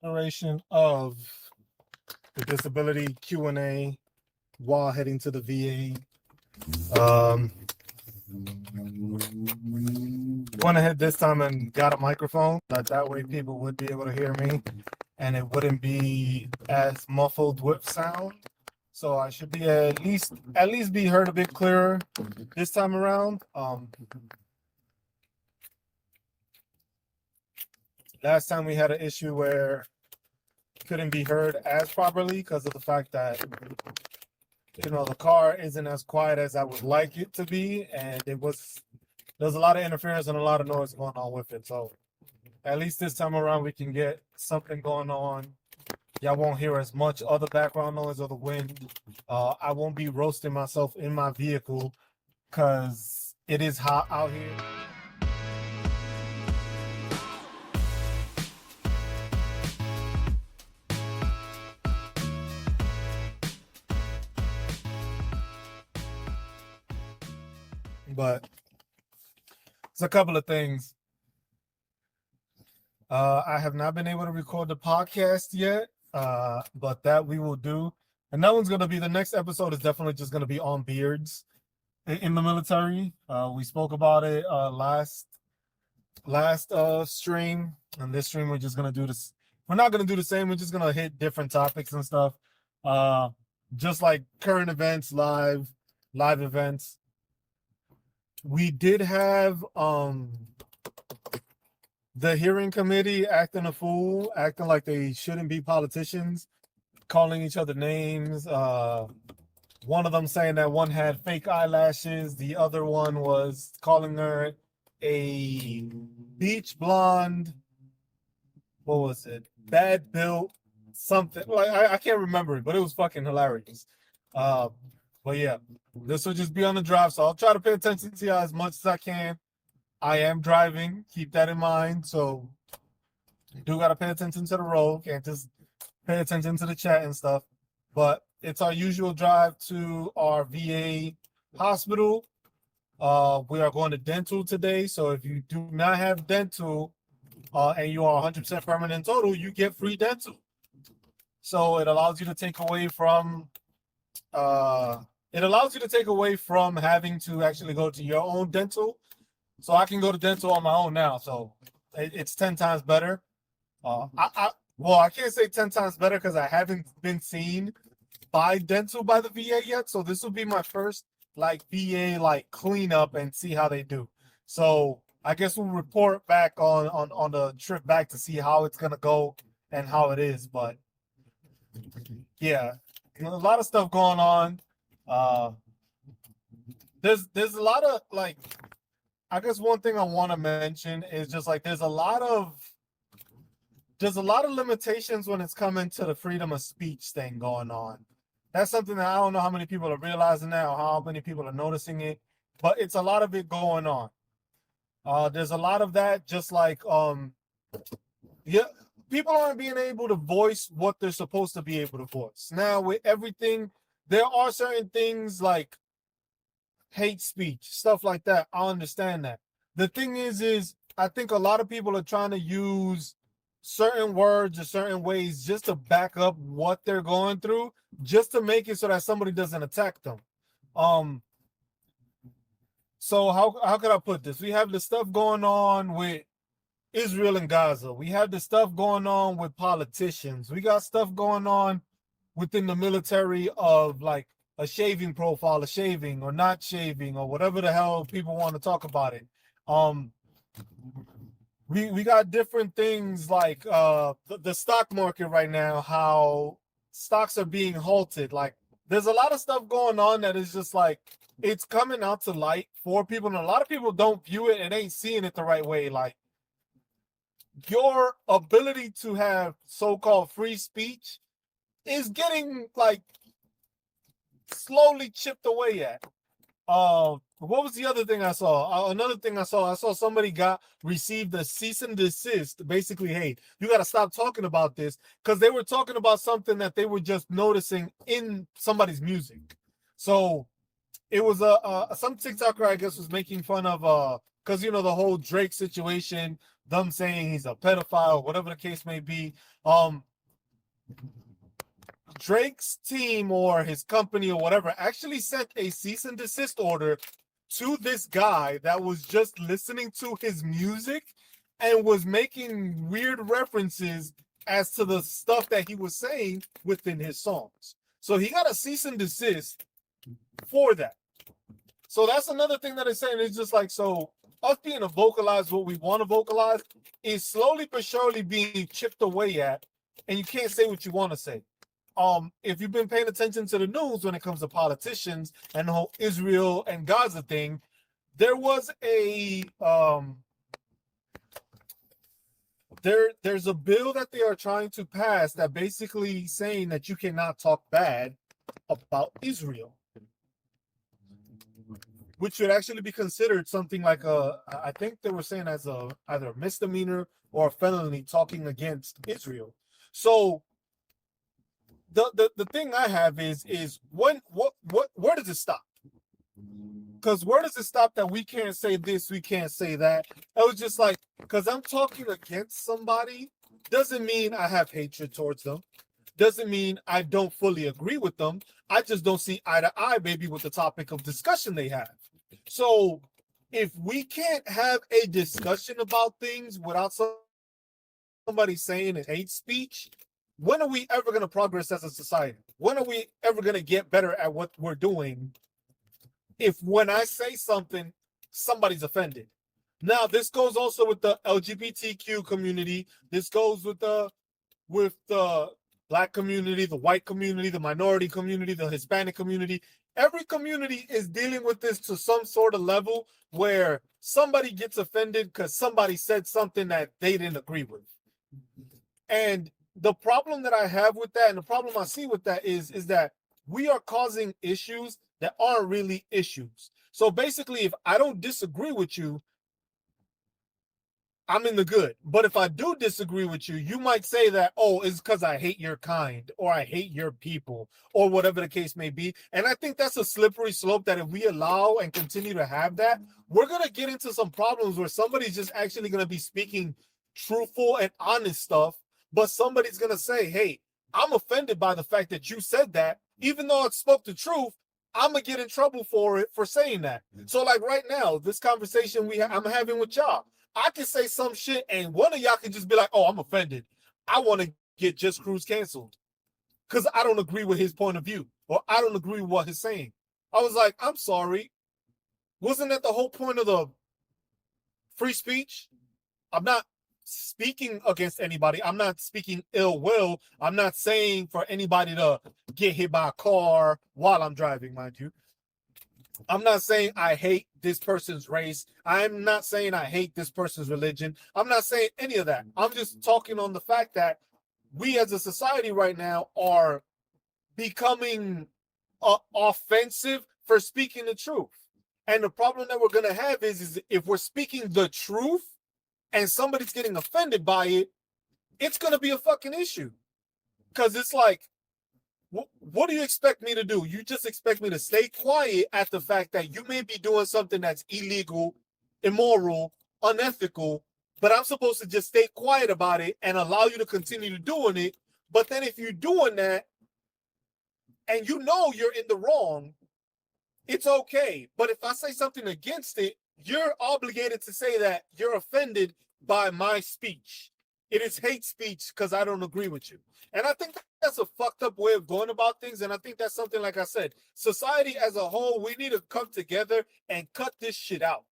duration of the disability Q&A while heading to the VA. Went ahead this time and got a microphone. That way people would be able to hear me and it wouldn't be as muffled with sound. So I should be at least be heard a bit clearer this time around. Last time we had an issue where couldn't be heard as properly because of the fact that the car isn't as quiet as I would like it to be, and there's a lot of interference and a lot of noise going on with it. So at least this time around we can get something going on. Y'all won't hear as much other background noise or the wind. I won't be roasting myself in my vehicle because it is hot out here. But it's a couple of things. I have not been able to record the podcast yet, but that we will do. And that one's going to be, the next episode is definitely just going to be on beards in the military. We spoke about it last stream. And this stream, we're just going to do this. We're not going to do the same. We're just going to hit different topics and stuff. Just like current events, live events. We did have the hearing committee acting a fool, acting like they shouldn't be politicians, calling each other names. One of them saying that one had fake eyelashes. The other one was calling her a beach blonde. What was it? Bad built something. Like I can't remember it, but it was fucking hilarious. But yeah, this will just be on the drive, so I'll try to pay attention to y'all as much as I can. I am driving, keep that in mind. So you do gotta pay attention to the road, can't just pay attention to the chat and stuff. But it's our usual drive to our VA hospital. We are going to dental today, so if you do not have dental and you are 100% permanent total, you get free dental. So it allows you to take away from having to actually go to your own dental. So I can go to dental on my own now. So it's 10 times better. I can't say 10 times better because I haven't been seen by dental by the VA yet. So this will be my first VA cleanup and see how they do. So I guess we'll report back on the trip back to see how it's gonna go and how it is. But yeah, a lot of stuff going on. There's a lot of I guess one thing I want to mention is just there's a lot of limitations when it's coming to the freedom of speech thing going on. That's something that I don't know how many people are realizing that or how many people are noticing it, but it's a lot of it going on. There's a lot of that, just people aren't being able to voice what they're supposed to be able to voice. Now, with everything, there are certain things like hate speech, stuff like that. I understand that. The thing is I think a lot of people are trying to use certain words or certain ways just to back up what they're going through, just to make it so that somebody doesn't attack them. So how could I put this? We have the stuff going on with Israel and Gaza. We have the stuff going on with politicians. We got stuff going on within the military of a shaving profile, a shaving or not shaving or whatever the hell people want to talk about it. We got different things like the stock market right now, how stocks are being halted. There's a lot of stuff going on that is just it's coming out to light for people, and a lot of people don't view it and ain't seeing it the right way. Your ability to have so-called free speech is getting slowly chipped away at. What was the other thing I saw? Another thing I saw somebody received a cease and desist. Basically, hey, you got to stop talking about this, because they were talking about something that they were just noticing in somebody's music. So it was some TikToker, I guess, was making fun of because the whole Drake situation them saying he's a pedophile, whatever the case may be. Drake's team or his company or whatever actually sent a cease and desist order to this guy that was just listening to his music and was making weird references as to the stuff that he was saying within his songs. So he got a cease and desist for that. So that's another thing that it's saying. It's just like, so us being to vocalize what we want to vocalize is slowly but surely being chipped away at, and you can't say what you want to say. If you've been paying attention to the news when it comes to politicians and the whole Israel and Gaza thing, there was a there's a bill that they are trying to pass that basically saying that you cannot talk bad about Israel, which should actually be considered something like I think they were saying as either a misdemeanor or a felony talking against Israel. So the thing I have is where does it stop? Because where does it stop that we can't say this, we can't say that? I was just like, because I'm talking against somebody doesn't mean I have hatred towards them. Doesn't mean I don't fully agree with them. I just don't see eye to eye, maybe, with the topic of discussion they have. So if we can't have a discussion about things without somebody saying it's hate speech, when are we ever going to progress as a society? When are we ever going to get better at what we're doing if when I say something, somebody's offended? Now, this goes also with the LGBTQ community. This goes with the Black community, the white community, the minority community, the Hispanic community. Every community is dealing with this to some sort of level where somebody gets offended because somebody said something that they didn't agree with. And the problem that I have with that, and the problem I see with that is that we are causing issues that aren't really issues. So basically, if I don't disagree with you, I'm in the good. But if I do disagree with you, you might say that, oh, it's because I hate your kind or I hate your people or whatever the case may be. And I think that's a slippery slope that if we allow and continue to have that, we're going to get into some problems where somebody's just actually going to be speaking truthful and honest stuff. But somebody's going to say, hey, I'm offended by the fact that you said that. Even though it spoke the truth, I'm going to get in trouble for it, for saying that. So like right now, this conversation I'm having with y'all, I can say some shit and one of y'all can just be like, oh, I'm offended. I want to get Just Cruz canceled because I don't agree with his point of view or I don't agree with what he's saying. I was like, I'm sorry. Wasn't that the whole point of the free speech? I'm not speaking against anybody. I'm not speaking ill will. I'm not saying for anybody to get hit by a car while I'm driving, mind you. I'm not saying I hate this person's race. I'm not saying I hate this person's religion. I'm not saying any of that. I'm just talking on the fact that we as a society right now are becoming offensive for speaking the truth. And the problem that we're going to have is if we're speaking the truth and somebody's getting offended by it, it's going to be a fucking issue. Because it's like, what do you expect me to do? You just expect me to stay quiet at the fact that you may be doing something that's illegal, immoral, unethical, but I'm supposed to just stay quiet about it and allow you to continue doing it. But then if you're doing that and you know you're in the wrong, it's okay. But if I say something against it, you're obligated to say that you're offended by my speech. It is hate speech because I don't agree with you. And I think that's a fucked up way of going about things. And I think that's something, like I said, society as a whole, we need to come together and cut this shit out.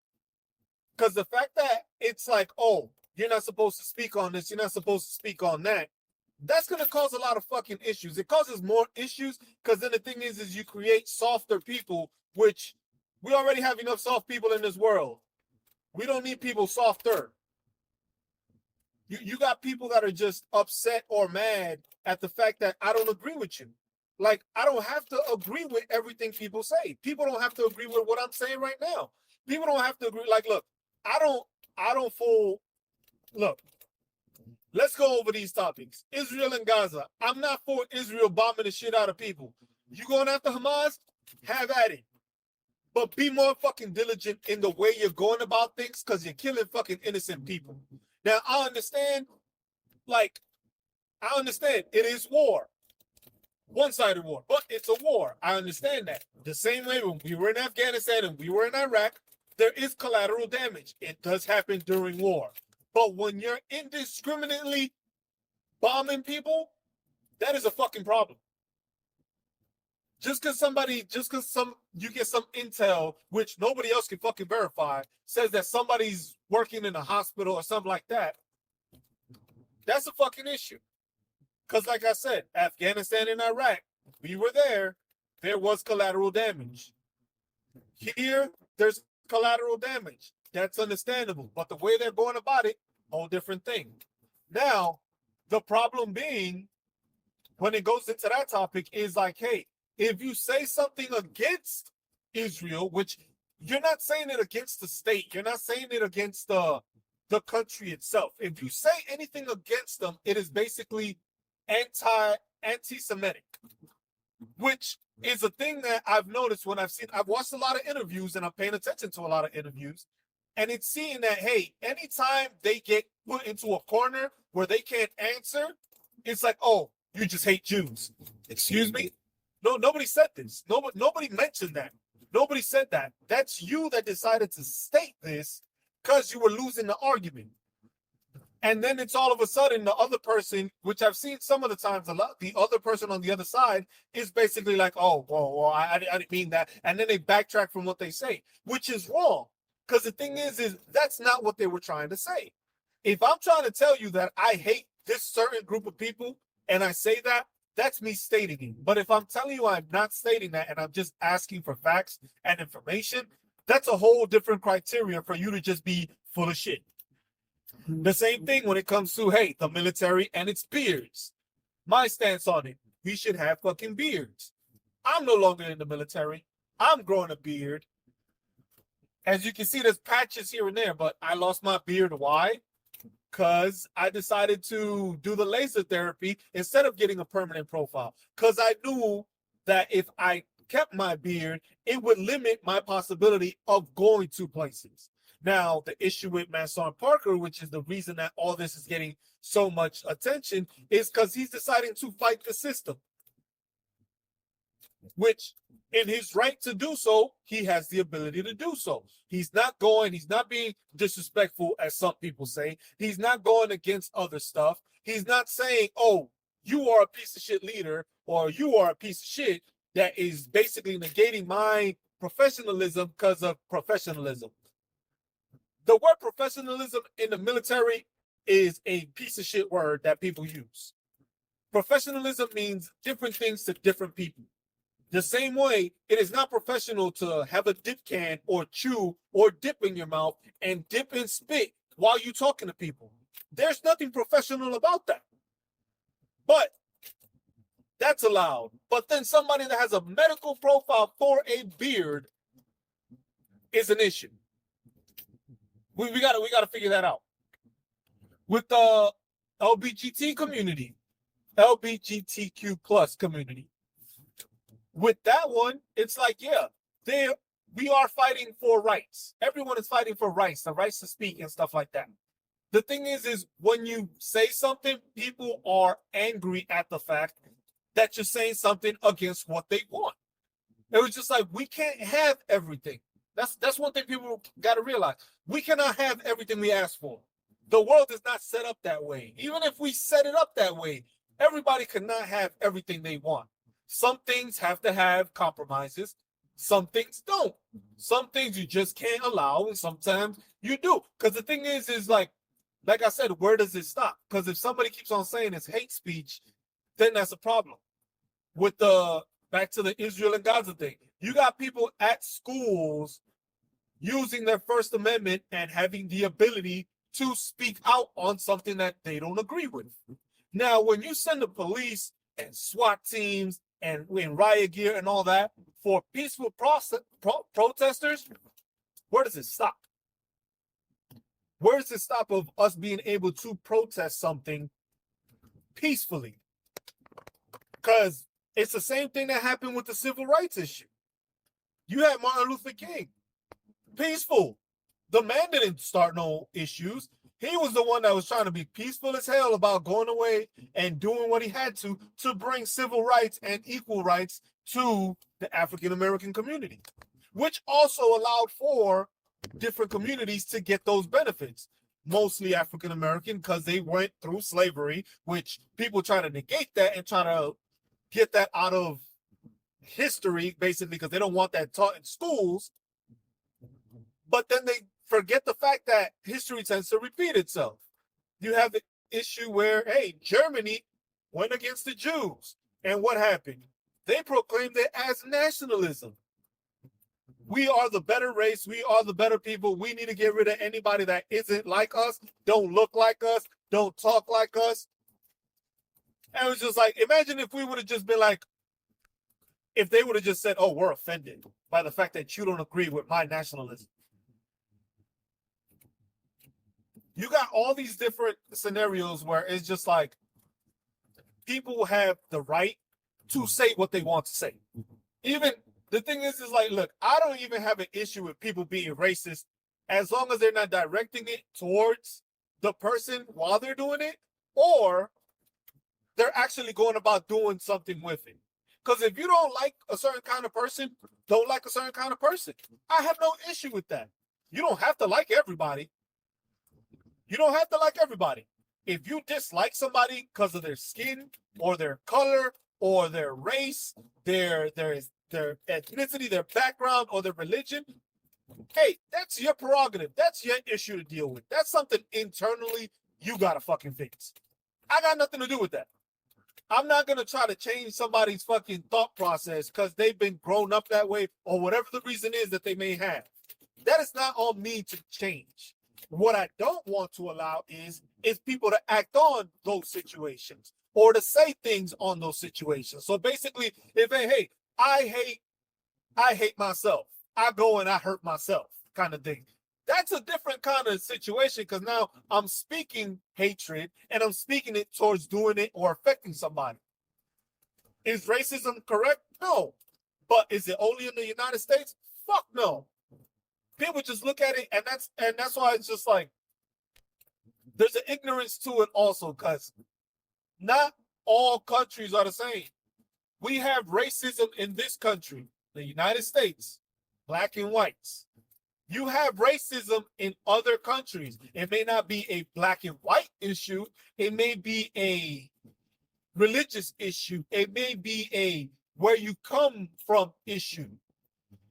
Because the fact that it's like, oh, you're not supposed to speak on this, you're not supposed to speak on that, that's going to cause a lot of fucking issues. It causes more issues because then the thing is you create softer people, which we already have enough soft people in this world. We don't need people softer. You got people that are just upset or mad at the fact that I don't agree with you. Like, I don't have to agree with everything people say. People don't have to agree with what I'm saying right now. People don't have to agree. Like, look, look, let's go over these topics. Israel and Gaza. I'm not for Israel bombing the shit out of people. You going after Hamas? Have at it. But be more fucking diligent in the way you're going about things because you're killing fucking innocent people. Now, I understand it is war, one-sided war, but it's a war. I understand that. The same way when we were in Afghanistan and we were in Iraq, there is collateral damage. It does happen during war. But when you're indiscriminately bombing people, that is a fucking problem. Just because you get some intel, which nobody else can fucking verify, says that somebody's working in a hospital or something like that, that's a fucking issue. Because like I said, Afghanistan and Iraq, we were there. There was collateral damage. Here, there's collateral damage. That's understandable. But the way they're going about it, whole different thing. Now, the problem being, when it goes into that topic, is like, hey, if you say something against Israel, which you're not saying it against the state, you're not saying it against the country itself. If you say anything against them, it is basically anti-Semitic, which is a thing that I've noticed when I've watched a lot of interviews and I'm paying attention to a lot of interviews, and it's seeing that, hey, anytime they get put into a corner where they can't answer, it's like, oh, you just hate Jews. Excuse me? No, nobody said this. Nobody mentioned that. Nobody said that. That's you that decided to state this because you were losing the argument. And then it's all of a sudden the other person, which I've seen some of the times a lot, the other person on the other side is basically like, oh, well, I didn't mean that. And then they backtrack from what they say, which is wrong. Because the thing is that's not what they were trying to say. If I'm trying to tell you that I hate this certain group of people and I say that, that's me stating it. But if I'm telling you I'm not stating that and I'm just asking for facts and information, that's a whole different criteria for you to just be full of shit. The same thing when it comes to, hey, the military and its beards. My stance on it, we should have fucking beards. I'm no longer in the military. I'm growing a beard. As you can see, there's patches here and there, but I lost my beard. Why? Because I decided to do the laser therapy instead of getting a permanent profile. Because I knew that if I kept my beard, it would limit my possibility of going to places. Now, the issue with Manson Parker, which is the reason that all this is getting so much attention, is because he's deciding to fight the system. Which, in his right to do so, he has the ability to do so. He's not being disrespectful, as some people say. He's not going against other stuff. He's not saying, oh, you are a piece of shit leader, or you are a piece of shit, that is basically negating my professionalism because of professionalism. The word professionalism in the military is a piece of shit word that people use. Professionalism means different things to different people. The same way, it is not professional to have a dip can or chew or dip in your mouth and dip and spit while you're talking to people. There's nothing professional about that. But that's allowed. But then somebody that has a medical profile for a beard is an issue. We gotta figure that out. With the LGBTQ plus community. With that one, it's like, yeah, we are fighting for rights. Everyone is fighting for rights, the rights to speak and stuff like that. The thing is when you say something, people are angry at the fact that you're saying something against what they want. It was just like, we can't have everything. That's one thing people got to realize. We cannot have everything we ask for. The world is not set up that way. Even if we set it up that way, everybody cannot have everything they want. Some things have to have compromises. Some things don't. Some things you just can't allow, and sometimes you do. Because the thing is like I said, where does it stop? Because if somebody keeps on saying it's hate speech, then that's a problem. With back to the Israel and Gaza thing, you got people at schools using their First Amendment and having the ability to speak out on something that they don't agree with. Now, when you send the police and SWAT teams and in riot gear and all that for peaceful protesters, where does it stop? Where does it stop of us being able to protest something peacefully? Because it's the same thing that happened with the civil rights issue. You had Martin Luther King. Peaceful. The man didn't start no issues. He was the one that was trying to be peaceful as hell about going away and doing what he had to bring civil rights and equal rights to the African American community, which also allowed for different communities to get those benefits. Mostly African American because they went through slavery, which people try to negate that and try to get that out of history, basically, because they don't want that taught in schools. But then they forget the fact that history tends to repeat itself. You have the issue where, hey, Germany went against the Jews. And what happened? They proclaimed it as nationalism. We are the better race. We are the better people. We need to get rid of anybody that isn't like us, don't look like us, don't talk like us. And it was just like, imagine if we would have just been like, if they would have just said, oh, we're offended by the fact that you don't agree with my nationalism. You got all these different scenarios where it's just like people have the right to say what they want to say. Even the thing is like, look, I don't even have an issue with people being racist as long as they're not directing it towards the person while they're doing it, or they're actually going about doing something with it. Because if you don't like a certain kind of person, don't like a certain kind of person. I have no issue with that. You don't have to like everybody. You don't have to like everybody. If you dislike somebody because of their skin or their color or their race, their ethnicity, their background, or their religion, hey, that's your prerogative. That's your issue to deal with. That's something internally you gotta fucking fix. I got nothing to do with that. I'm not gonna try to change somebody's fucking thought process because they've been grown up that way or whatever the reason is that they may have. That is not on me to change. What I don't want to allow is people to act on those situations or to say things on those situations. So basically, if hey, I hate myself, I go and I hurt myself, kind of thing. That's a different kind of situation because now I'm speaking hatred and I'm speaking it towards doing it or affecting somebody. Is racism correct? No. But is it only in the United States? Fuck no. People just look at it, and that's why it's just like there's an ignorance to it also, because not all countries are the same. We have racism in this country, the United States, black and whites. You have racism in other countries. It may not be a black and white issue. It may be a religious issue. It may be a where you come from issue.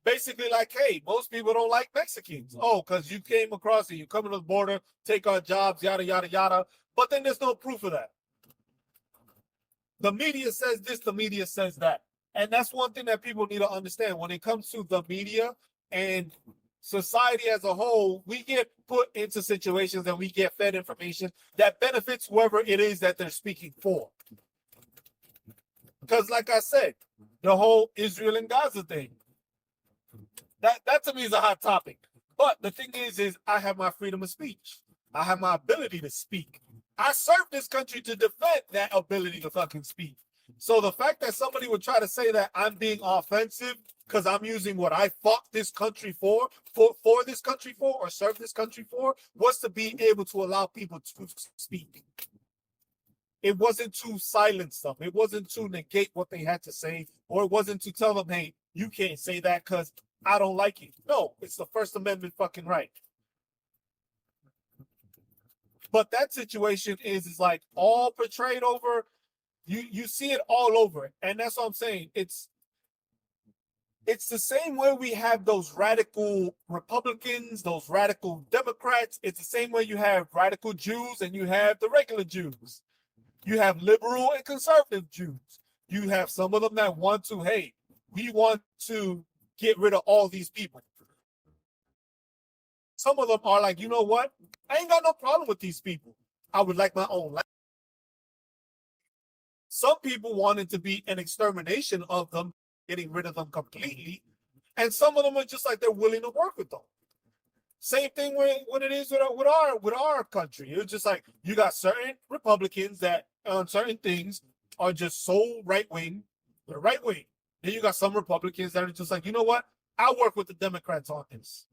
Basically, like, hey, most people don't like Mexicans. Oh, because you came across it, you come to the border, take our jobs, yada, yada, yada. But then there's no proof of that. The media says this, the media says that. And that's one thing that people need to understand. When it comes to the media and society as a whole, we get put into situations and we get fed information that benefits whoever it is that they're speaking for. Because like I said, the whole Israel and Gaza thing, that to me is a hot topic. But the thing is I have my freedom of speech. I have my ability to speak. I served this country to defend that ability to fucking speak. So the fact that somebody would try to say that I'm being offensive because I'm using what I fought this country for this country for, or served this country for, was to be able to allow people to speak. It wasn't to silence them. It wasn't to negate what they had to say, or it wasn't to tell them, hey, you can't say that because I don't like it. No, it's the First Amendment fucking right. But that situation is like all portrayed over. You see it all over. And that's what I'm saying. It's the same way we have those radical Republicans, those radical Democrats. It's the same way you have radical Jews and you have the regular Jews. You have liberal and conservative Jews. You have some of them that want to, hey, we want to get rid of all these people. Some of them are like, you know what? I ain't got no problem with these people. I would like my own life. Some people wanted to be an extermination of them, getting rid of them completely. And some of them are just like they're willing to work with them. Same thing when it is with our country. It's just like you got certain Republicans that on certain things are just so right-wing. They're right-wing. Then you got some Republicans that are just like, you know what? I'll work with the Democrats on this.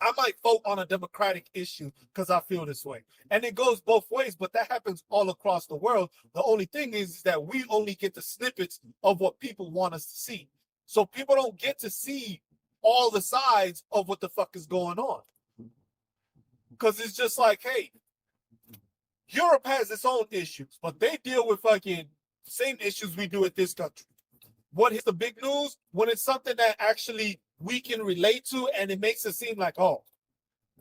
I might vote on a Democratic issue because I feel this way. And it goes both ways, but that happens all across the world. The only thing is that we only get the snippets of what people want us to see. So people don't get to see all the sides of what the fuck is going on. Because it's just like, hey, Europe has its own issues, but they deal with fucking same issues we do in this country. What is the big news? When it's something that actually we can relate to and it makes it seem like, oh,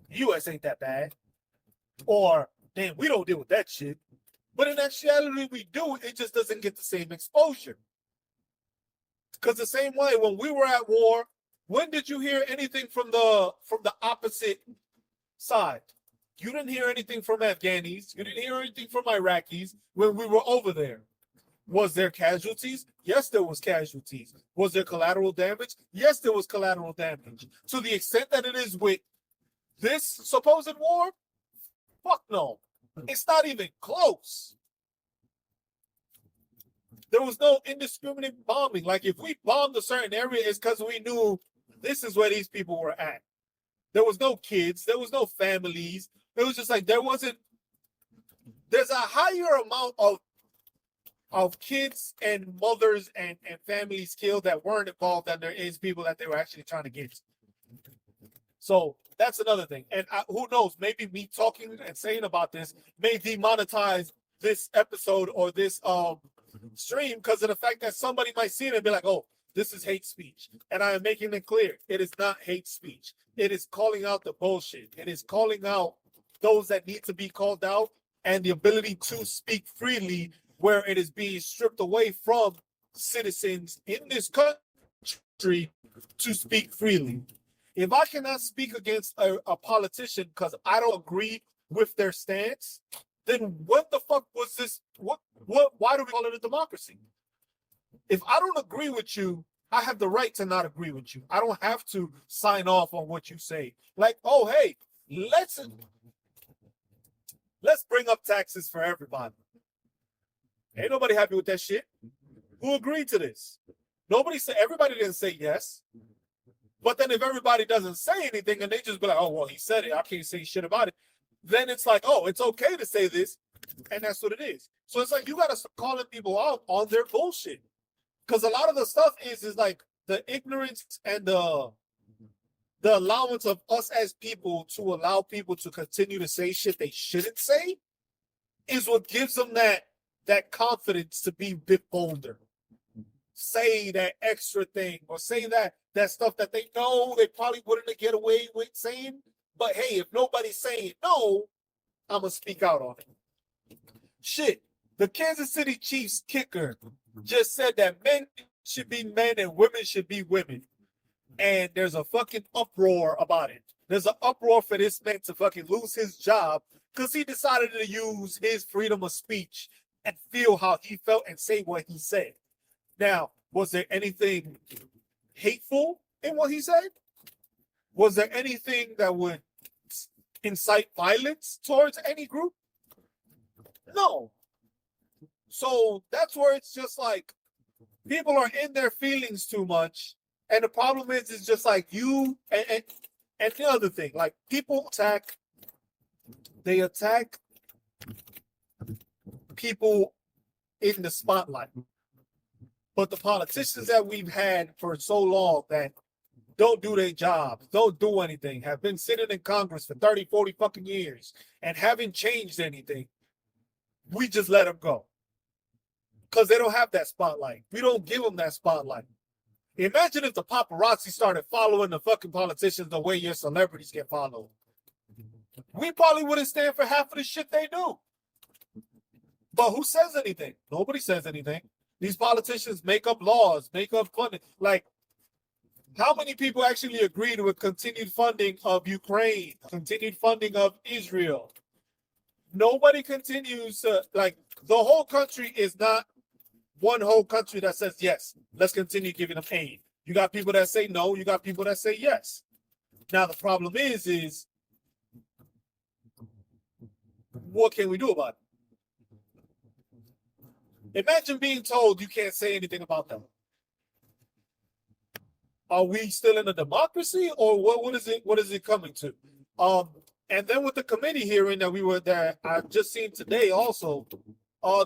the US ain't that bad. Or, damn, we don't deal with that shit. But in actuality, we do. It just doesn't get the same exposure. Because the same way, when we were at war, when did you hear anything from the opposite side? You didn't hear anything from Afghanis. You didn't hear anything from Iraqis when we were over there. Was there casualties? Yes, there was casualties. Was there collateral damage? Yes, there was collateral damage. To the extent that it is with this supposed war, fuck no. It's not even close. There was no indiscriminate bombing. Like, if we bombed a certain area, it's because we knew this is where these people were at. There was no kids. There was no families. It was just like there's a higher amount of kids and mothers and families killed that weren't involved than there is people that they were actually trying to get. So that's another thing. And who knows, maybe me talking and saying about this may demonetize this episode or this stream because of the fact that somebody might see it and be like, oh, this is hate speech. And I am making it clear, it is not hate speech. It is calling out the bullshit. It is calling out those that need to be called out and the ability to speak freely where it is being stripped away from citizens in this country to speak freely. If I cannot speak against a politician because I don't agree with their stance, then what the fuck was this? Why do we call it a democracy? If I don't agree with you, I have the right to not agree with you. I don't have to sign off on what you say. Like, oh, hey, let's bring up taxes for everybody. Ain't nobody happy with that shit. Who agreed to this? Nobody said, everybody didn't say yes. But then if everybody doesn't say anything and they just be like, oh, well, he said it, I can't say shit about it. Then it's like, oh, it's okay to say this. And that's what it is. So it's like, you got to start calling people out on their bullshit. Because a lot of the stuff is like the ignorance and the allowance of us as people to allow people to continue to say shit they shouldn't say is what gives them that confidence to be a bit bolder. Say that extra thing or say that stuff that they know they probably wouldn't get away with saying. But hey, if nobody's saying no, I'm going to speak out on it. Shit, the Kansas City Chiefs kicker just said that men should be men and women should be women. And there's a fucking uproar about it. There's an uproar for this man to fucking lose his job because he decided to use his freedom of speech and feel how he felt and say what he said. Now, was there anything hateful in what he said? Was there anything that would incite violence towards any group? No. So that's where it's just like people are in their feelings too much. And the problem is, it's just like you and the other thing, like people attack people in the spotlight. But the politicians that we've had for so long that don't do their jobs, don't do anything, have been sitting in Congress for 30, 40 fucking years and haven't changed anything, we just let them go. Because they don't have that spotlight. We don't give them that spotlight. Imagine if the paparazzi started following the fucking politicians the way your celebrities get followed. We probably wouldn't stand for half of the shit they do. But who says anything? Nobody says anything. These politicians make up laws, make up funding. Like, how many people actually agreed with continued funding of Ukraine, continued funding of Israel? Nobody continues to, like, the whole country is not one whole country that says, yes, let's continue giving them aid. You got people that say no, you got people that say yes. Now, the problem is what can we do about it? Imagine being told you can't say anything about them. are we still in a democracy, or what is it? What is it coming to? And then with the committee hearing that I just seen today, also,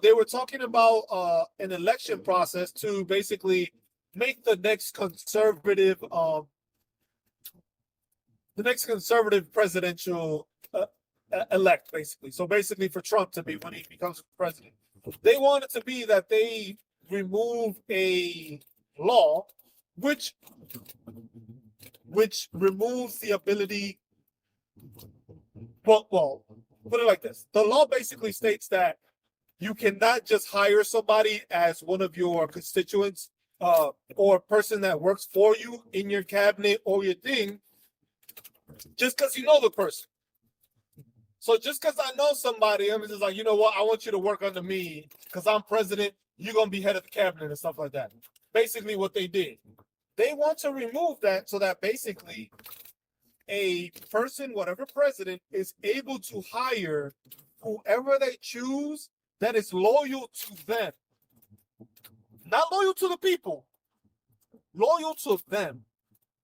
they were talking about an election process to basically make the next conservative presidential elect, basically. So basically, for Trump to be when he becomes president, they want it to be that they remove a law which removes the ability. Well, put it like this: the law basically states that you cannot just hire somebody as one of your constituents or a person that works for you in your cabinet or your thing just because you know the person. So just because I know somebody, I'm just like, you know what, I want you to work under me because I'm president, you're going to be head of the cabinet and stuff like that. Basically what they did. They want to remove that so that basically a person, whatever president, is able to hire whoever they choose that is loyal to them. Not loyal to the people, loyal to them.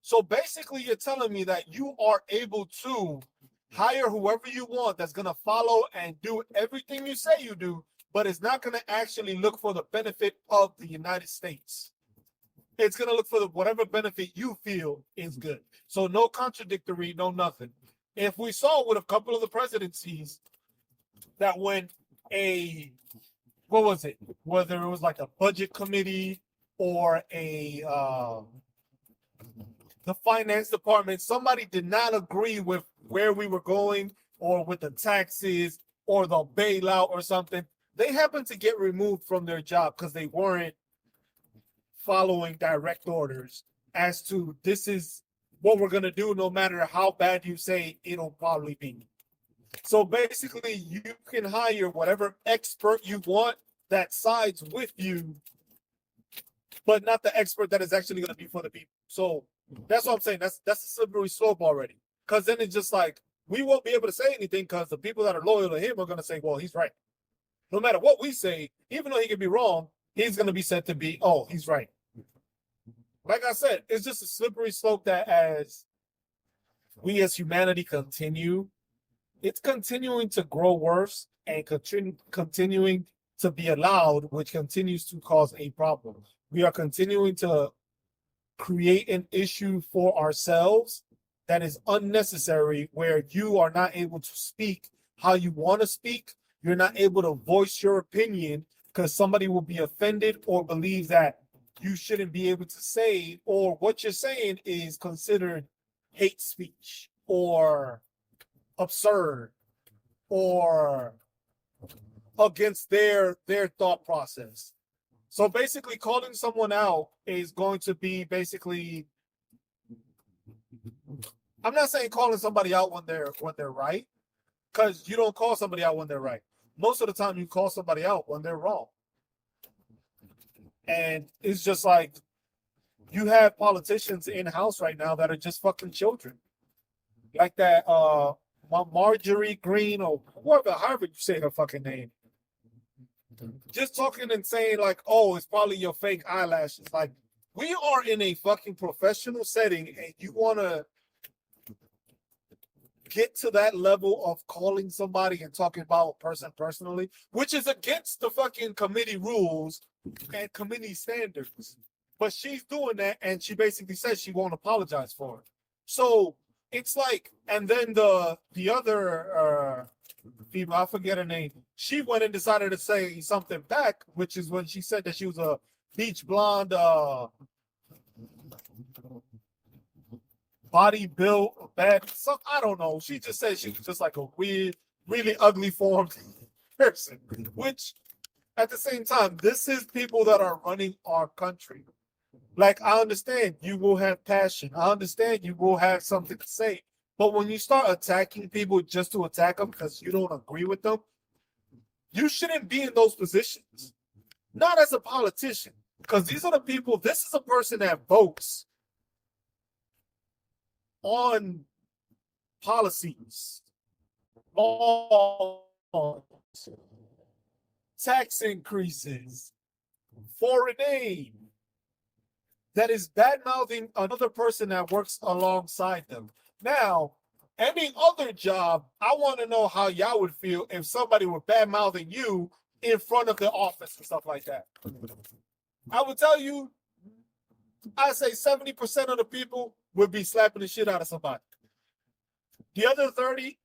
So basically, you're telling me that you are able to hire whoever you want that's going to follow and do everything you say you do, but it's not going to actually look for the benefit of the United States. It's going to look for whatever benefit you feel is good. So no contradictory, no nothing. If we saw with a couple of the presidencies that when what was it? Whether it was like a budget committee or the finance department, somebody did not agree with where we were going or with the taxes or the bailout or something, they happened to get removed from their job because they weren't following direct orders as to this is what we're going to do no matter how bad you say it'll probably be. So basically, you can hire whatever expert you want that sides with you, but not the expert that is actually going to be for the people. So that's what I'm saying. That's a slippery slope already. Because then it's just like, we won't be able to say anything because the people that are loyal to him are going to say, well, he's right. No matter what we say, even though he could be wrong, he's going to be said to be, oh, he's right. Like I said, it's just a slippery slope that as we as humanity continue, it's continuing to grow worse and continuing to be allowed, which continues to cause a problem. We are continuing to create an issue for ourselves that is unnecessary, where you are not able to speak how you want to speak. You're not able to voice your opinion because somebody will be offended or believe that you shouldn't be able to say, or what you're saying is considered hate speech or absurd or against their thought process. So basically, calling someone out is going to be basically, I'm not saying calling somebody out when they're right, because you don't call somebody out when they're right. Most of the time you call somebody out when they're wrong. And it's just like, you have politicians in-house right now that are just fucking children. Like that Marjorie Green, or whoever, however you say her fucking name. Just talking and saying like, oh, it's probably your fake eyelashes. Like, we are in a fucking professional setting and you want to get to that level of calling somebody and talking about a person personally, which is against the fucking committee rules and committee standards. But she's doing that, and she basically says she won't apologize for it. So it's like, and then the other female, I forget her name, she went and decided to say something back, which is when she said that she was a beach blonde, body built, bad, some, I don't know. She just said she was just like a weird, really ugly formed person, which at the same time, this is people that are running our country. Like, I understand you will have passion. I understand you will have something to say. But when you start attacking people just to attack them because you don't agree with them, you shouldn't be in those positions. Not as a politician. Because these are the people, this is a person that votes on policies, laws, tax increases, foreign aid. that is bad mouthing another person that works alongside them. Now, any other job, I want to know how y'all would feel if somebody were bad mouthing you in front of the office and stuff like that. I would tell you, I say 70% of the people would be slapping the shit out of somebody. The other 30,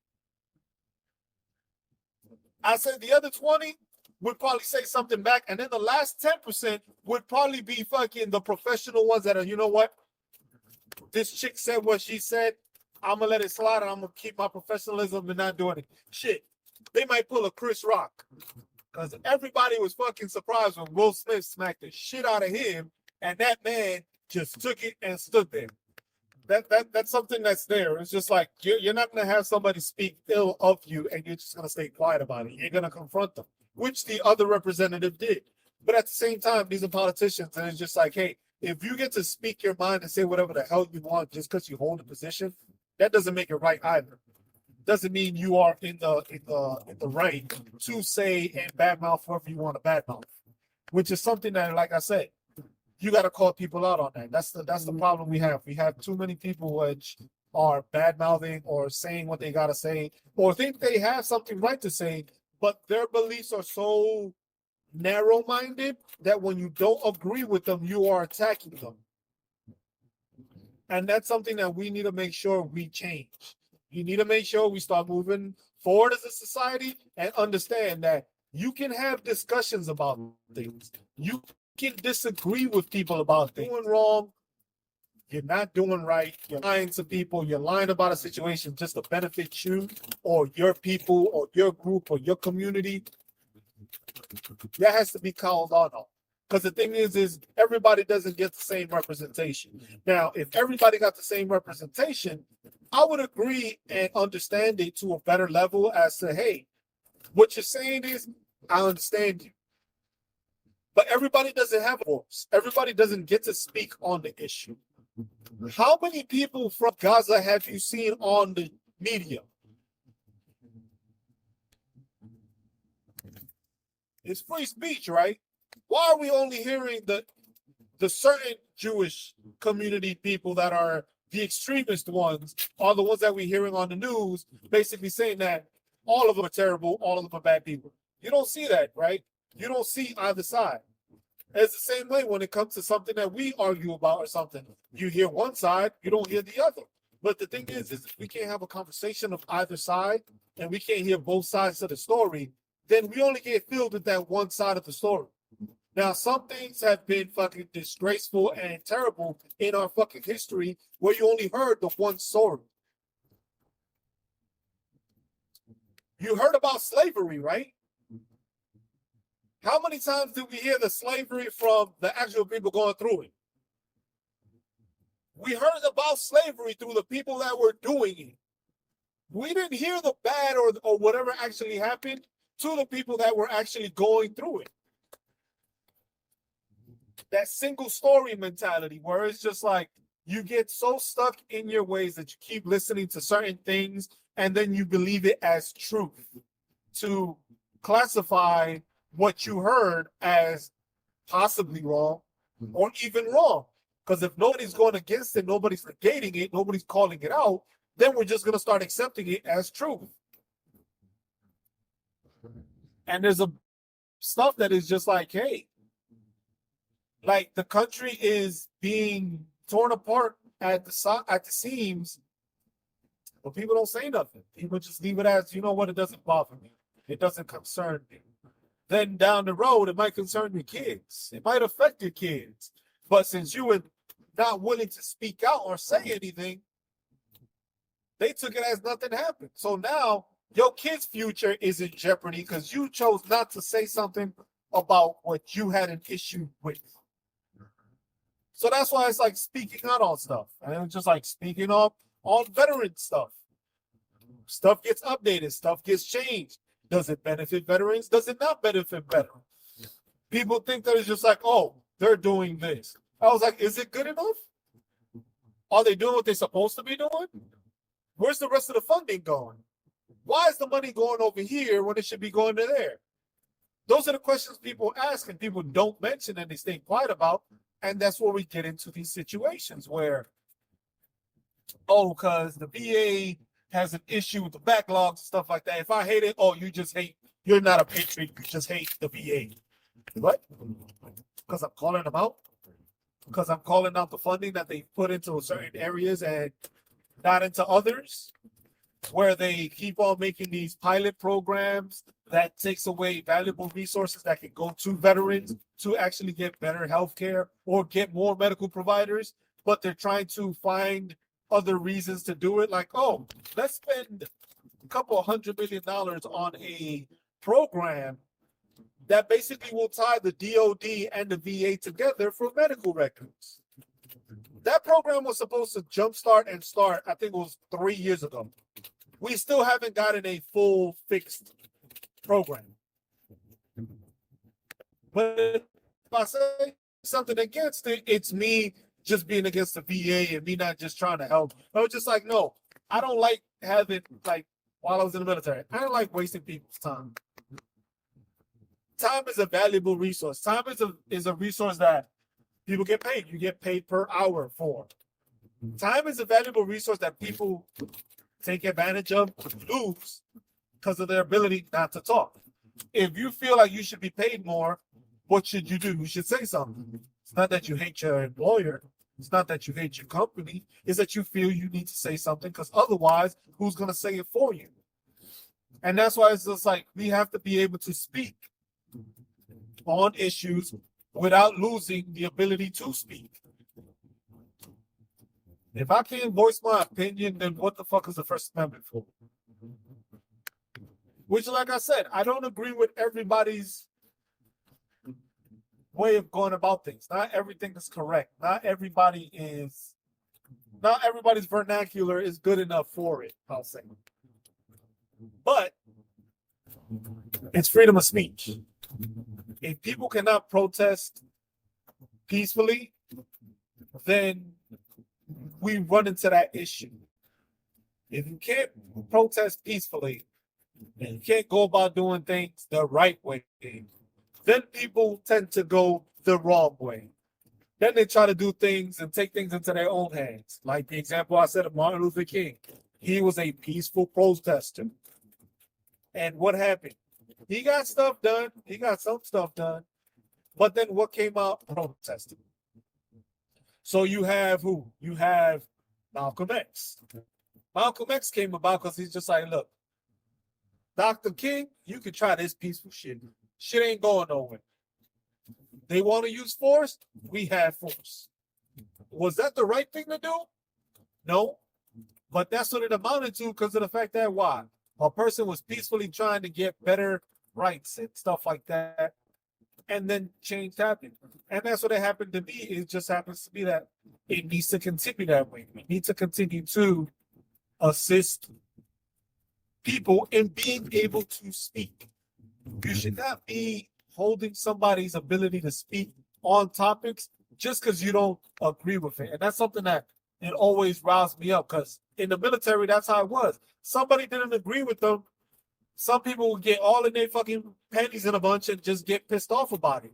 I said the other 20 would probably say something back. And then the last 10% would probably be fucking the professional ones that are, you know what? This chick said what she said. I'm going to let it slide and I'm going to keep my professionalism and not doing it. Shit. They might pull a Chris Rock. Because everybody was fucking surprised when Will Smith smacked the shit out of him. And that man just took it and stood there. That's something that's there. It's just like you're not going to have somebody speak ill of you and you're just going to stay quiet about it. You're going to confront them, which the other representative did. But at the same time, these are politicians, and it's just like, hey, if you get to speak your mind and say whatever the hell you want just because you hold a position, that doesn't make it right either. Doesn't mean you are in the right to say and badmouth whoever you want to badmouth, which is something that, like I said, you got to call people out on that. That's the problem we have. We have too many people which are bad mouthing or saying what they got to say or think they have something right to say, but their beliefs are so narrow-minded that when you don't agree with them, you are attacking them. And that's something that we need to make sure we change. You need to make sure we start moving forward as a society and understand that you can have discussions about things. You can disagree with people about things. You're doing wrong, you're not doing right, you're lying to people, you're lying about a situation just to benefit you or your people or your group or your community. That has to be called out on. Because the thing is everybody doesn't get the same representation. Now, if everybody got the same representation, I would agree and understand it to a better level as to, hey, what you're saying is, I understand you. But everybody doesn't have a voice. Everybody doesn't get to speak on the issue. How many people from Gaza have you seen on the media? It's free speech, right? Why are we only hearing the certain Jewish community people that are the extremist ones are the ones that we're hearing on the news, basically saying that all of them are terrible, all of them are bad people? You don't see that, right? You don't see either side. It's the same way when it comes to something that we argue about or something. You hear one side, you don't hear the other. But the thing is if we can't have a conversation of either side and we can't hear both sides of the story, then we only get filled with that one side of the story. Now, some things have been fucking disgraceful and terrible in our fucking history where you only heard the one story. You heard about slavery, right? How many times did we hear the slavery from the actual people going through it? We heard about slavery through the people that were doing it. We didn't hear the bad or whatever actually happened to the people that were actually going through it. That single story mentality where it's just like you get so stuck in your ways that you keep listening to certain things and then you believe it as truth to classify what you heard as possibly wrong or even wrong. Because if nobody's going against it, nobody's negating it, nobody's calling it out, then we're just going to start accepting it as truth. And there's a stuff that is just like, hey, like the country is being torn apart at the seams, but people don't say nothing. People just leave it as, you know what, it doesn't bother me. It doesn't concern me. Then down the road, it might concern your kids. It might affect your kids. But since you were not willing to speak out or say anything, they took it as nothing happened. So now your kid's future is in jeopardy because you chose not to say something about what you had an issue with. So that's why it's like speaking out on stuff. And it's just like speaking up on veteran stuff. Stuff gets updated. Stuff gets changed. Does it benefit veterans? Does it not benefit veterans? People think that it's just like, oh, they're doing this. I was like, is it good enough? Are they doing what they're supposed to be doing? Where's the rest of the funding going? Why is the money going over here when it should be going to there? Those are the questions people ask and people don't mention and they stay quiet about And that's where we get into these situations where, oh, because the VA has an issue with the backlogs and stuff like that. If I hate it, oh, you just hate, you're not a patriot, you just hate the VA. What? Because I'm calling them out? Because I'm calling out the funding that they put into certain areas and not into others, where they keep on making these pilot programs that takes away valuable resources that can go to veterans to actually get better health care or get more medical providers, but they're trying to find other reasons to do it. Like, oh, let's spend a couple $100 million on a program that basically will tie the DOD and the VA together for medical records. That program was supposed to jumpstart and start, I think it was 3 years ago. We still haven't gotten a full fixed program. But if I say something against it, it's me just being against the VA and me not just trying to help. I was just like, no, I don't like having, like, while I was in the military, I don't like wasting people's time. Time is a valuable resource. Time is a resource that people get paid. You get paid per hour for. Time is a valuable resource that people take advantage of, lose because of their ability not to talk. If you feel like you should be paid more, what should you do? You should say something. It's not that you hate your employer. It's not that you hate your company. It's that you feel you need to say something because otherwise, who's going to say it for you? And that's why it's just like we have to be able to speak on issues without losing the ability to speak. If I can't voice my opinion, then what the fuck is the First Amendment for? Which, like I said, I don't agree with everybody's way of going about things. Not everything is correct. Not everybody's vernacular is good enough for it, I'll say. But it's freedom of speech. If people cannot protest peacefully, then we run into that issue. If you can't protest peacefully and you can't go about doing things the right way, then people tend to go the wrong way. Then they try to do things and take things into their own hands. Like the example I said of Martin Luther King. He was a peaceful protester. And what happened? He got stuff done. He got some stuff done. But then what came out? Protesting. So you have who? You have Malcolm X. Malcolm X came about because he's just like, look, Dr. King, you can try this peaceful shit. Shit ain't going nowhere. They want to use force? We have force. Was that the right thing to do? No. But that's what it amounted to because of the fact that why? A person was peacefully trying to get better rights and stuff like that. And then change happened. And that's what it happened to be. It just happens to be that it needs to continue that way. We need to continue to assist people in being able to speak. You should not be holding somebody's ability to speak on topics just because you don't agree with it. And that's something that it always riles me up because in the military, that's how it was. Somebody didn't agree with them. Some people would get all in their fucking panties in a bunch and just get pissed off about it.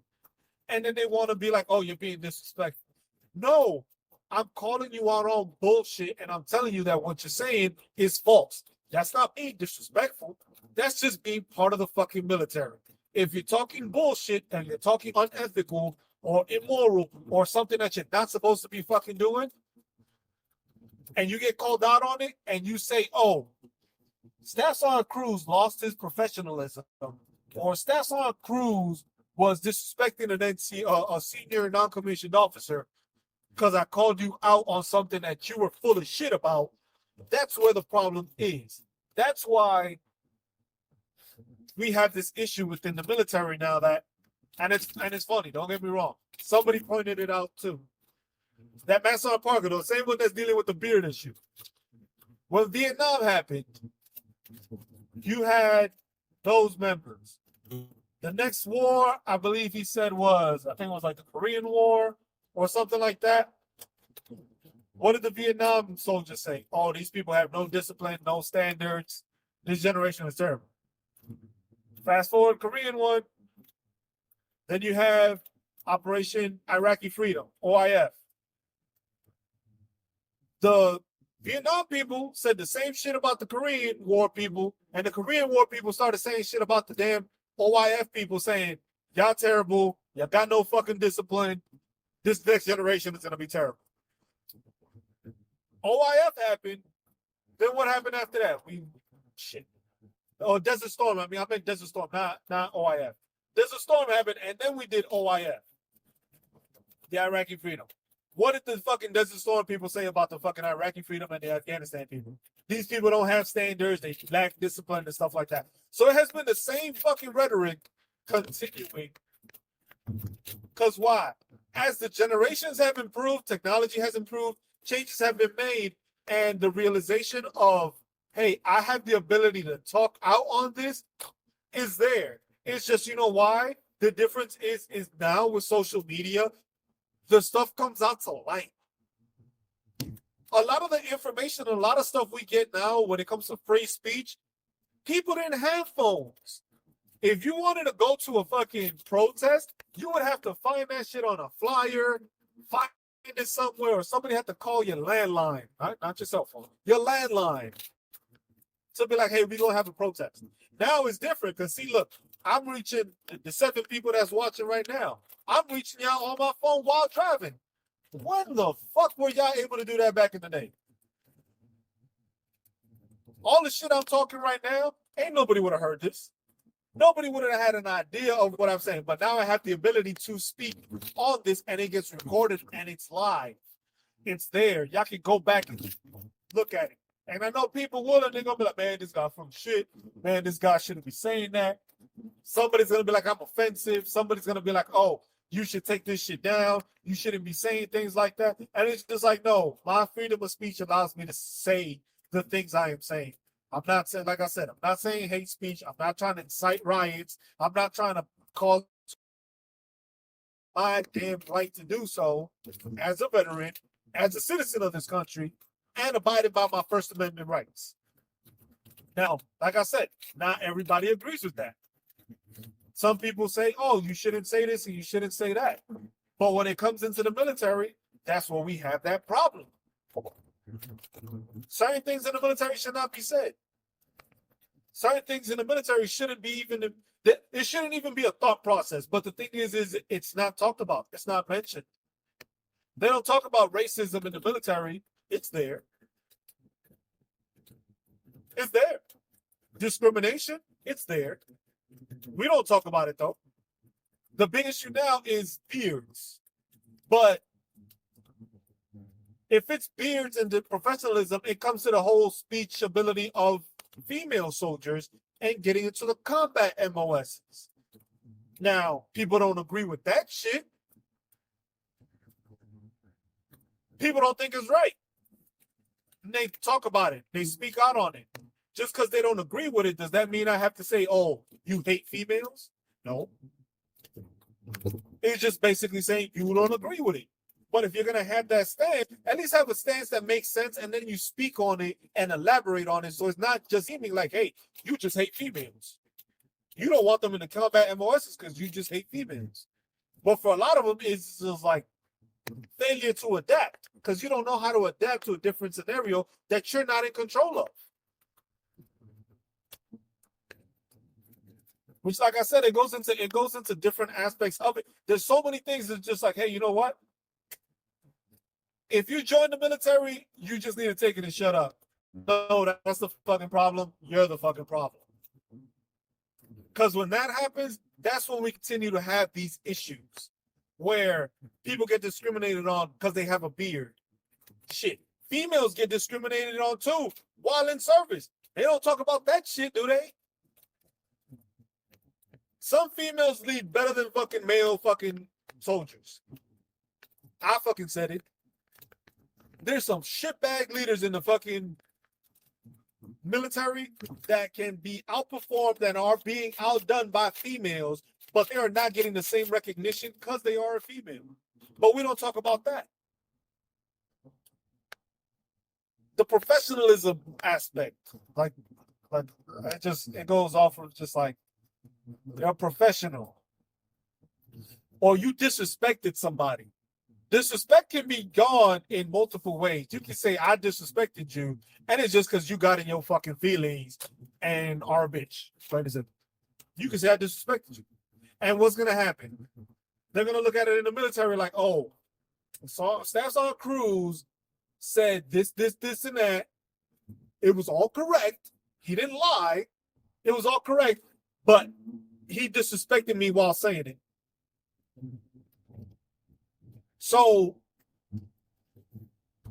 And then they want to be like, oh, you're being disrespectful. No, I'm calling you out on bullshit and I'm telling you that what you're saying is false. That's not being disrespectful. That's just being part of the fucking military. If you're talking bullshit and you're talking unethical or immoral or something that you're not supposed to be fucking doing, and you get called out on it and you say, oh, Staff Sergeant Cruz lost his professionalism, or Staff Sergeant Cruz was disrespecting a senior non-commissioned officer because I called you out on something that you were full of shit about, that's where the problem is. That's why we have this issue within the military now that, and it's funny, don't get me wrong. Somebody pointed it out too. That Master Parker, the same one that's dealing with the beard issue. When Vietnam happened, you had those members. The next war, I believe he said I think it was like the Korean War or something like that. What did the Vietnam soldiers say? Oh, these people have no discipline, no standards. This generation is terrible. Fast forward, Korean one. Then you have Operation Iraqi Freedom, OIF. The Vietnam people said the same shit about the Korean War people, and the Korean War people started saying shit about the damn OIF people, saying, y'all terrible, y'all got no fucking discipline, this next generation is gonna be terrible. OIF happened, then what happened after that? Desert Storm, I meant Desert Storm, not OIF. Desert Storm happened, and then we did OIF, the Iraqi Freedom. What did the fucking Desert Storm people say about the fucking Iraqi Freedom and the Afghanistan people? These people don't have standards, they lack discipline and stuff like that. So it has been the same fucking rhetoric continuing. Because why? As the generations have improved, technology has improved, changes have been made, and the realization of, hey, I have the ability to talk out on this is there. It's just, you know why? The difference is now with social media, the stuff comes out to light. A lot of the information, a lot of stuff we get now when it comes to free speech, people didn't have phones. If you wanted to go to a fucking protest, you would have to find that shit on a flyer, find it somewhere, or somebody had to call your landline, right? Not your cell phone, your landline. To be like, hey, we're going to have a protest. Now it's different because, see, look, I'm reaching the 7 people that's watching right now. I'm reaching y'all on my phone while driving. When the fuck were y'all able to do that back in the day? All the shit I'm talking right now, ain't nobody would have heard this. Nobody would have had an idea of what I'm saying. But now I have the ability to speak on this, and it gets recorded, and it's live. It's there. Y'all can go back and look at it. And I know people will, and they're going to be like, man, this guy from shit. Man, this guy shouldn't be saying that. Somebody's going to be like, I'm offensive. Somebody's going to be like, oh, you should take this shit down. You shouldn't be saying things like that. And it's just like, no, my freedom of speech allows me to say the things I am saying. I'm not saying, like I said, I'm not saying hate speech. I'm not trying to incite riots. I'm not trying to cause my damn right to do so as a veteran, as a citizen of this country, and abiding by my First Amendment rights. Now, like I said, not everybody agrees with that. Some people say, oh, you shouldn't say this and you shouldn't say that. But when it comes into the military, that's where we have that problem. Certain things in the military should not be said. Certain things in the military shouldn't be even, it shouldn't even be a thought process. But the thing is it's not talked about. It's not mentioned. They don't talk about racism in the military. It's there. It's there. Discrimination, it's there. We don't talk about it, though. The big issue now is beards. But if it's beards and the professionalism, it comes to the whole speech ability of female soldiers and getting into the combat MOSs. Now, people don't agree with that shit. People don't think it's right. And they talk about it. They speak out on it. Just because they don't agree with it, does that mean I have to say, oh, you hate females? No. It's just basically saying you don't agree with it. But if you're going to have that stance, at least have a stance that makes sense, and then you speak on it and elaborate on it. So it's not just seeming like, hey, you just hate females. You don't want them in the combat MOSs because you just hate females. But for a lot of them, it's just like failure to adapt because you don't know how to adapt to a different scenario that you're not in control of. Which, like I said, it goes into different aspects of it. There's so many things that's just like, hey, you know what? If you join the military, you just need to take it and shut up. No, that's the fucking problem. You're the fucking problem. Because when that happens, that's when we continue to have these issues where people get discriminated on because they have a beard. Shit. Females get discriminated on too while in service. They don't talk about that shit, do they? Some females lead better than fucking male fucking soldiers. I fucking said it. There's some shitbag leaders in the fucking military that can be outperformed and are being outdone by females, but they are not getting the same recognition because they are a female. But we don't talk about that. The professionalism aspect, like it goes off of just like, they're professional. or you disrespected somebody. Disrespect can be gone in multiple ways. You can say, I disrespected you, and it's just because you got in your fucking feelings and are a bitch. You can say, I disrespected you. And what's going to happen? They're going to look at it in the military like, oh, Staff Sergeant Cruz said this, and that. It was all correct. He didn't lie. It was all correct, but he disrespected me while saying it. So,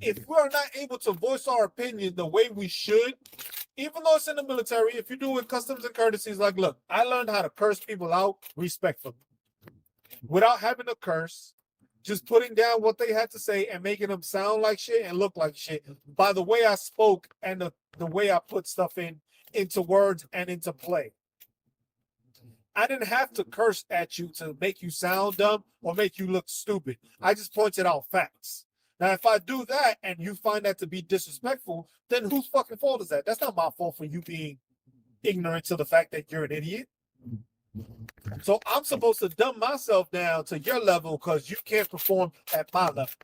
if we're not able to voice our opinion the way we should, even though it's in the military, if you're doing customs and courtesies, like, look, I learned how to curse people out respectfully without having to curse, just putting down what they had to say and making them sound like shit and look like shit by the way I spoke and the way I put stuff into words and into play. I didn't have to curse at you to make you sound dumb or make you look stupid. I just pointed out facts. Now, if I do that and you find that to be disrespectful, then whose fucking fault is that? That's not my fault for you being ignorant to the fact that you're an idiot. So I'm supposed to dumb myself down to your level because you can't perform at my level.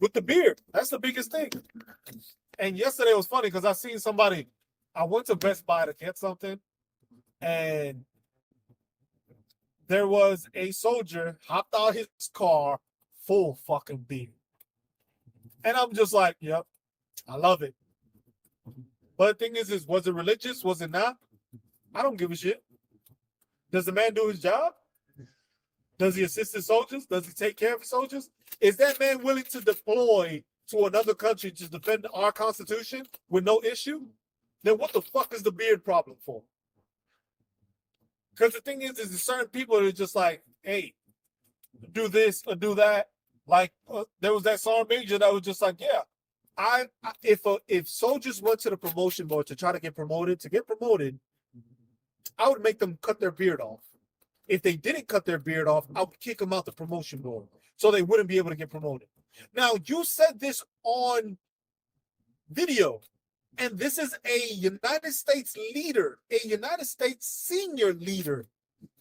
With the beard, that's the biggest thing. And yesterday was funny because I seen somebody, I went to Best Buy to get something, and there was a soldier hopped out his car, full fucking beard. And I'm just like, yep, I love it. But the thing is, was it religious? Was it not? I don't give a shit. Does the man do his job? Does he assist his soldiers? Does he take care of his soldiers? Is that man willing to deploy to another country to defend our Constitution with no issue? Then what the fuck is the beard problem for? Because the thing is there's certain people that are just like, hey, do this or do that. Like there was that sergeant major that was just like, yeah, if soldiers went to the promotion board to try to get promoted, I would make them cut their beard off. If they didn't cut their beard off, I would kick them out the promotion board so they wouldn't be able to get promoted. Now, you said this on video, and this is a United States leader, a United States senior leader,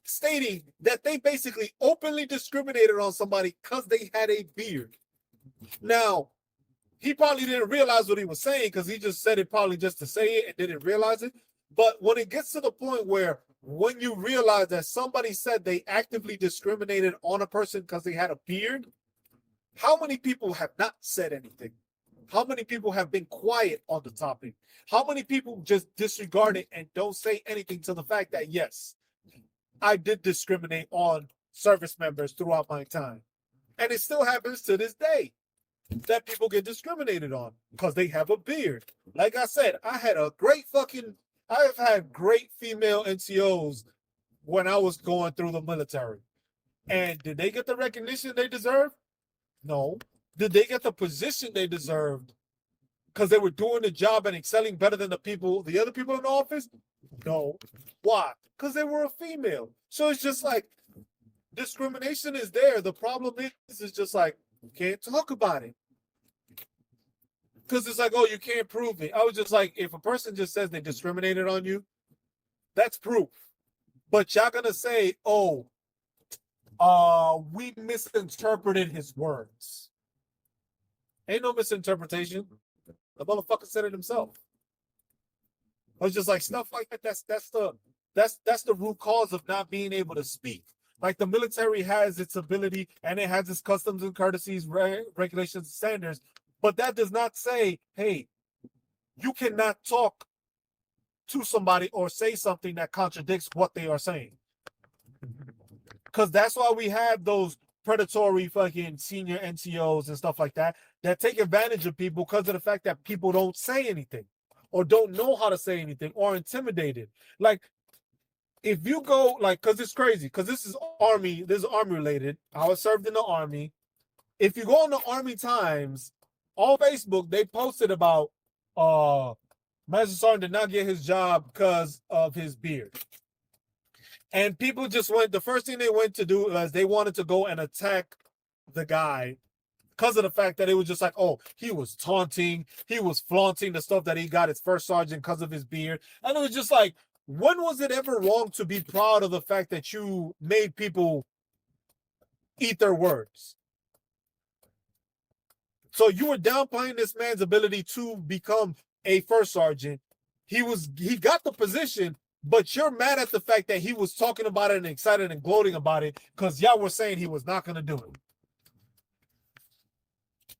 stating that they basically openly discriminated on somebody because they had a beard. Now, he probably didn't realize what he was saying because he just said it probably just to say it and didn't realize it. But when it gets to the point where when you realize that somebody said they actively discriminated on a person because they had a beard, how many people have not said anything? How many people have been quiet on the topic? How many people just disregard it and don't say anything to the fact that, yes, I did discriminate on service members throughout my time. And it still happens to this day that people get discriminated on because they have a beard. Like I said, I've had great female NCOs when I was going through the military. And did they get the recognition they deserved? No. Did they get the position they deserved because they were doing the job and excelling better than the other people in the office? No. Why? Because they were a female. So it's just like discrimination is there. The problem is just like, you can't talk about it. Because it's like, oh, you can't prove it. I was just like, if a person just says they discriminated on you, that's proof. But y'all gonna say, oh, we misinterpreted his words. Ain't no misinterpretation. The motherfucker said it himself. I was just like, stuff like that. That's the root cause of not being able to speak. Like the military has its ability and it has its customs and courtesies, regulations, and standards. But that does not say, hey, you cannot talk to somebody or say something that contradicts what they are saying. Because that's why we have those predatory fucking senior NCOs and stuff like that take advantage of people because of the fact that people don't say anything or don't know how to say anything or intimidated. Like, if you go, like, because it's crazy, because this is Army related. I was served in the Army. If you go on the Army Times, on Facebook, they posted about Master Sergeant did not get his job because of his beard. And people just the first thing they went to do was they wanted to go and attack the guy because of the fact that it was just like, oh, he was taunting, he was flaunting the stuff that he got his first sergeant because of his beard. And it was just like, when was it ever wrong to be proud of the fact that you made people eat their words? So you were downplaying this man's ability to become a first sergeant. He got the position, but you're mad at the fact that he was talking about it and excited and gloating about it because y'all were saying he was not going to do it.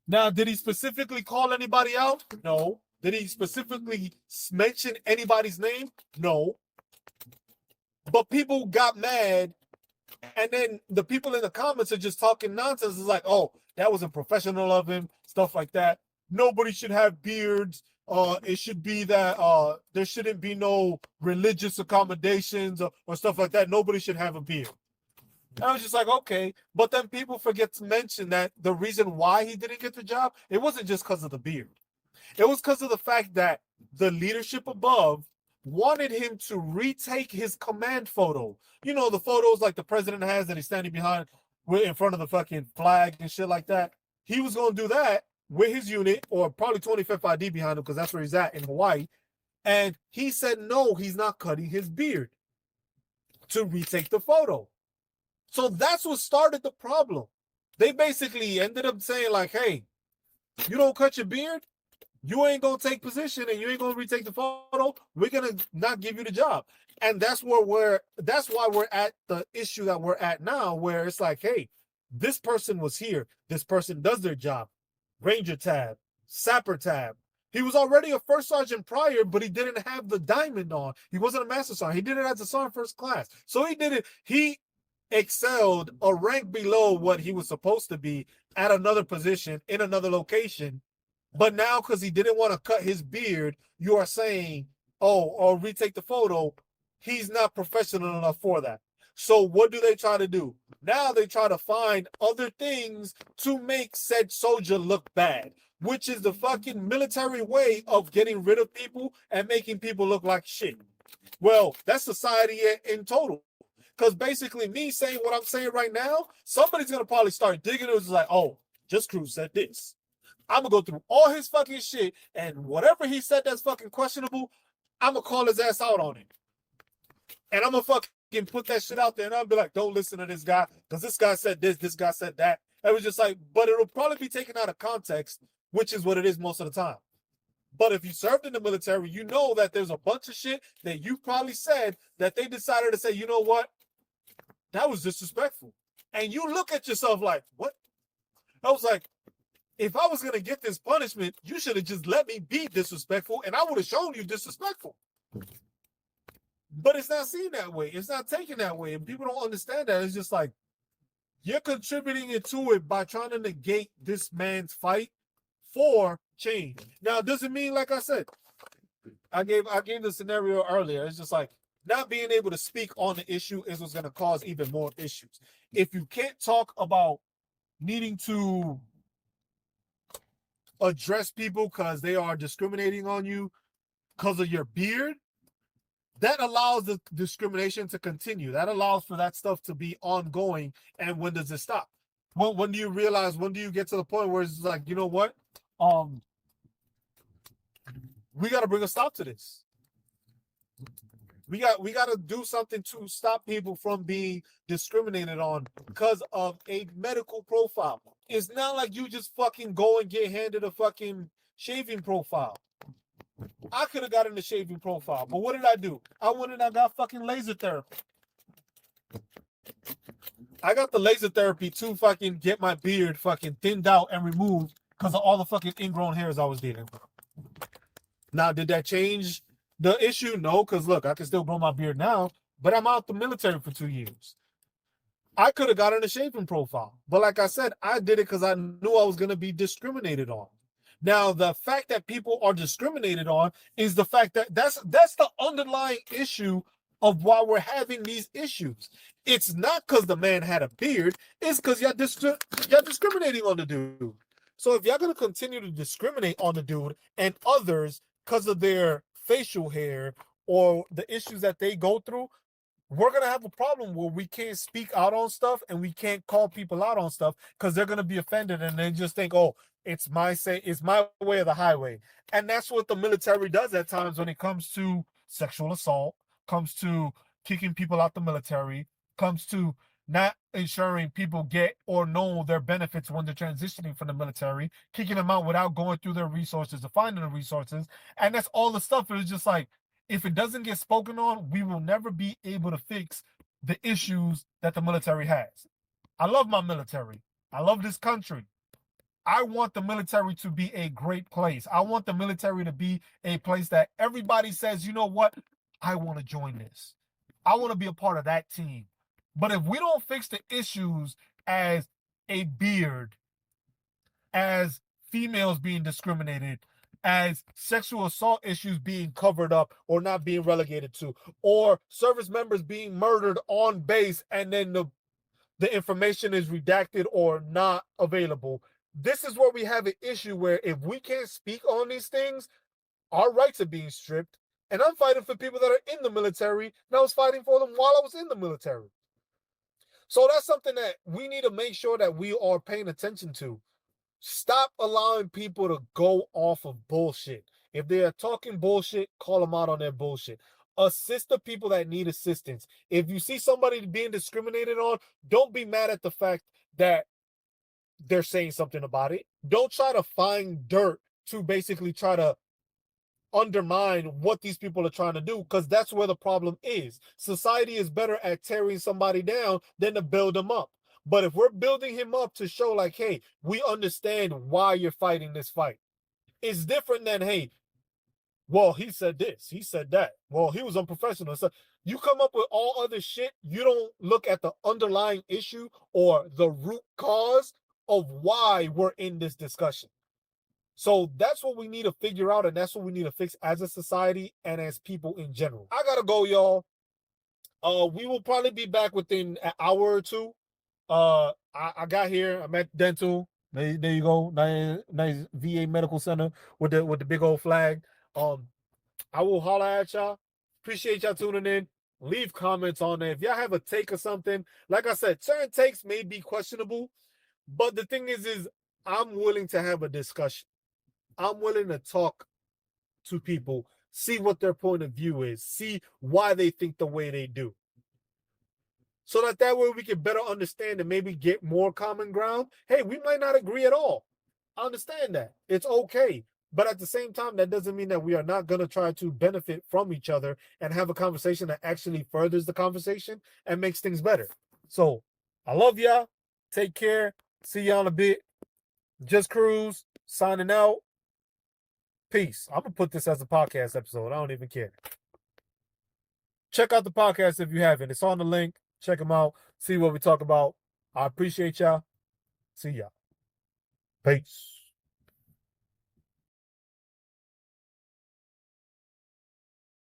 Now, did he specifically call anybody out? No. Did he specifically mention anybody's name? No. But people got mad, and then the people in the comments are just talking nonsense. It's like, oh, that wasn't professional of him, stuff like that. Nobody should have beards. It should be that there shouldn't be no religious accommodations or stuff like that. Nobody should have a beard. And I was just like, okay. But then people forget to mention that the reason why he didn't get the job, it wasn't just because of the beard. It was because of the fact that the leadership above wanted him to retake his command photo. You know, the photos like the president has that he's standing behind in front of the fucking flag and shit like that. He was going to do that with his unit, or probably 25th ID behind him, because that's where he's at in Hawaii. And he said, no, he's not cutting his beard to retake the photo. So that's what started the problem. They basically ended up saying like, hey, you don't cut your beard, you ain't going to take position and you ain't going to retake the photo, we're going to not give you the job. And that's why we're at the issue that we're at now, where it's like, hey, this person was here. This person does their job. Ranger tab, Sapper tab. He was already a first sergeant prior, but he didn't have the diamond on. He wasn't a master sergeant. He did it as a sergeant first class. So he excelled a rank below what he was supposed to be at another position in another location. But now, because he didn't want to cut his beard, you are saying, oh, or retake the photo, he's not professional enough for that. So what do they try to do? Now they try to find other things to make said soldier look bad, which is the fucking military way of getting rid of people and making people look like shit. Well, that's society in total. Because basically me saying what I'm saying right now, somebody's going to probably start digging it. It's like, oh, just Cruz said this. I'm going to go through all his fucking shit, and whatever he said that's fucking questionable, I'm going to call his ass out on it. And I'm going to fucking put that shit out there, and I'll be like, don't listen to this guy, because this guy said this guy said that. It was just like, but it'll probably be taken out of context, which is what it is most of the time. But if you served in the military, you know that there's a bunch of shit that you probably said that they decided to say, you know what? That was disrespectful. And you look at yourself like, what? I was like, if I was going to get this punishment, you should have just let me be disrespectful, and I would have shown you disrespectful. But it's not seen that way. It's not taken that way. And people don't understand that. It's just like, you're contributing into it by trying to negate this man's fight for change. Now, it doesn't mean, like I said, I gave the scenario earlier. It's just like, not being able to speak on the issue is what's going to cause even more issues. If you can't talk about needing to address people because they are discriminating on you because of your beard, that allows the discrimination to continue. That allows for that stuff to be ongoing. And when does it stop? When do you realize, when do you get to the point where it's like, you know what? We got to bring a stop to this. We got to do something to stop people from being discriminated on because of a medical profile. It's not like you just fucking go and get handed a fucking shaving profile. I could have gotten the shaving profile, but what did I do? I went and I got fucking laser therapy. I got the laser therapy to fucking get my beard fucking thinned out and removed because of all the fucking ingrown hairs I was dealing with. Now, did that change the issue? No, because look, I can still grow my beard now, but I'm out the military for 2 years. I could have gotten a shaving profile, but like I said, I did it because I knew I was going to be discriminated on. Now, the fact that people are discriminated on is the fact that that's the underlying issue of why we're having these issues. It's not because the man had a beard. It's because y'all discriminating on the dude. So if y'all going to continue to discriminate on the dude and others because of their facial hair or the issues that they go through, we're going to have a problem where we can't speak out on stuff and we can't call people out on stuff because they're going to be offended and they just think, oh, it's my way or the highway. And that's what the military does at times when it comes to sexual assault, comes to kicking people out the military, comes to not ensuring people get or know their benefits when they're transitioning from the military, kicking them out without going through their resources or finding the resources. And that's all the stuff. It's just like, if it doesn't get spoken on, we will never be able to fix the issues that the military has. I love my military. I love this country. I want the military to be a great place. I want the military to be a place that everybody says, you know what? I want to join this. I want to be a part of that team. But if we don't fix the issues as a beard, as females being discriminated, as sexual assault issues being covered up or not being relegated to, or service members being murdered on base and then the information is redacted or not available. This is where we have an issue where if we can't speak on these things, our rights are being stripped. And I'm fighting for people that are in the military, and I was fighting for them while I was in the military. So that's something that we need to make sure that we are paying attention to. Stop allowing people to go off of bullshit. If they are talking bullshit, call them out on their bullshit. Assist the people that need assistance. If you see somebody being discriminated on, don't be mad at the fact that they're saying something about it. Don't try to find dirt to basically try to undermine what these people are trying to do, because that's where the problem is. Society is better at tearing somebody down than to build them up. But if we're building him up to show like, hey, we understand why you're fighting this fight, it's different than, hey, well, he said this, he said that, well, he was unprofessional. So you come up with all other shit. You don't look at the underlying issue or the root cause of why we're in this discussion. So that's what we need to figure out, and that's what we need to fix as a society and as people in general. I gotta go, y'all. We will probably be back within an hour or two. I got here. I'm at dental. There you go. Nice VA medical center with the big old flag. I will holler at y'all. Appreciate y'all tuning in. Leave comments on there. If y'all have a take or something, like I said, certain takes may be questionable, but the thing is I'm willing to have a discussion. I'm willing to talk to people, see what their point of view is, see why they think the way they do. So that way we can better understand and maybe get more common ground. Hey, we might not agree at all. I understand that. It's okay. But at the same time, that doesn't mean that we are not going to try to benefit from each other and have a conversation that actually furthers the conversation and makes things better. So I love y'all. Take care. See y'all in a bit. Just Cruz signing out. Peace. I'm going to put this as a podcast episode. I don't even care. Check out the podcast if you haven't. It's on the link. Check them out. See what we talk about. I appreciate y'all. See y'all. Peace.